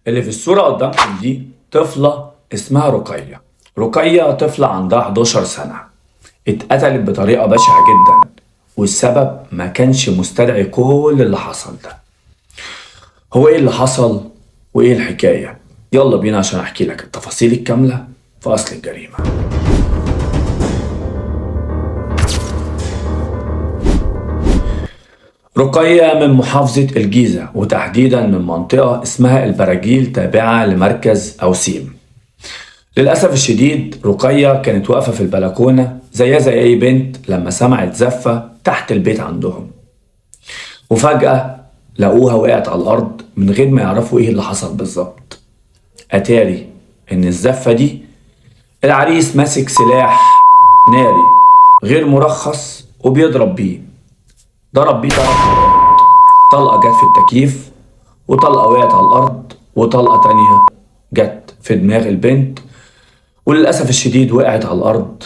اللي في الصورة قدامكم دي طفلة اسمها رقية. رقية طفلة عندها 11 سنة، اتقتلت بطريقة بشعة جدا، والسبب ما كانش مستدعي كل اللي حصل ده. هو ايه اللي حصل وايه الحكاية؟ يلا بينا عشان احكي لك التفاصيل الكاملة في اصل الجريمة. رقية من محافظة الجيزة، وتحديدا من منطقة اسمها البراجيل تابعة لمركز أوسيم. للأسف الشديد رقية كانت واقفة في البلكونة زيها زي أي بنت لما سمعت زفة تحت البيت عندهم، وفجأة لقوها وقعت على الأرض من غير ما يعرفوا إيه اللي حصل بالظبط. أتاري إن الزفة دي العريس ماسك سلاح ناري غير مرخص وبيضرب بيه. ضرب بيه 3 مرات، طلقة جت في التكييف، وطلقة وقعت على الأرض، وطلقة تانية جت في دماغ البنت، وللأسف الشديد وقعت على الأرض،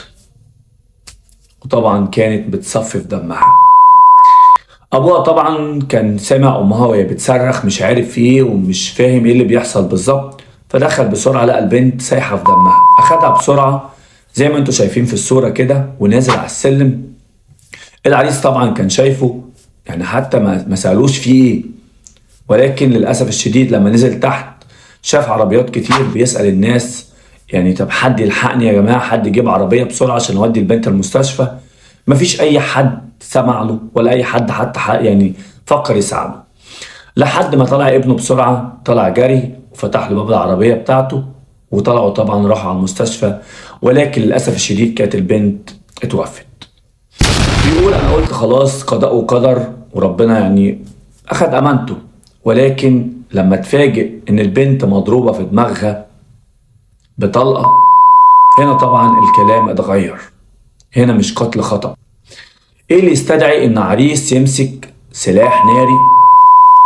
وطبعا كانت بتصفي في دمها. أبوها طبعا كان سامع أمها وهي بتصرخ، مش عارف في إيه ومش فاهم إيه اللي بيحصل بالظبط، فدخل بسرعة لقى البنت سايحة في دمها. أخدها بسرعة زي ما انتوا شايفين في الصورة كده ونازل على السلم. العريس طبعا كان شايفه، يعني حتى ما سألوش فيه إيه، ولكن للأسف الشديد لما نزل تحت شاف عربيات كتير بيسأل الناس، يعني طب حد يلحقني يا جماعة، حد يجيب عربية بسرعة عشان نودي البنت المستشفى. مفيش أي حد سمع له ولا أي حد حتى يعني فكر يساعده، لحد ما طلع ابنه بسرعة، طلع جري وفتح له باب العربية بتاعته، وطلعوا طبعا راحوا على المستشفى، ولكن للأسف الشديد كانت البنت اتوفت. بيقول أنا قلت خلاص قضاء وقدر وربنا يعني أخد أمانته، ولكن لما اتفاجئ إن البنت مضروبة في دماغها بطلقة، هنا طبعا الكلام اتغير. هنا مش قتل خطأ. ايه اللي يستدعي ان عريس يمسك سلاح ناري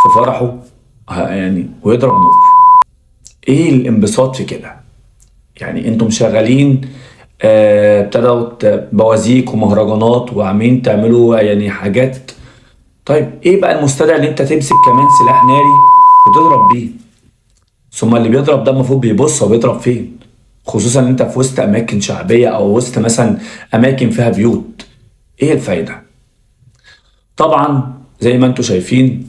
في فرحه يعني ويضرب نار؟ ايه الانبساط في كده؟ يعني انتم شغالين ابتدوا بوازيك ومهرجانات وعاملين تعملوا يعني حاجات، طيب ايه بقى المستدعي ان انت تمسك كمان سلاح ناري وتضرب بيه؟ ثم اللي بيضرب ده المفروض بيبص هو بيضرب فين، خصوصا ان انت في وسط اماكن شعبية او وسط مثلا اماكن فيها بيوت. ايه الفايدة؟ طبعا زي ما انتوا شايفين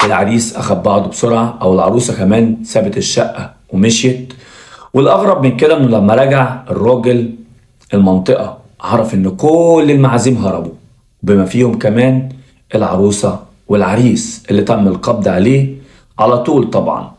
العريس اخد بعضه بسرعة، او العروسة كمان سابت الشقة ومشيت. والاغرب من كده انه لما رجع الراجل المنطقة عرف ان كل المعازيم هربوا، بما فيهم كمان العروسة والعريس اللي تم القبض عليه على طول طبعا.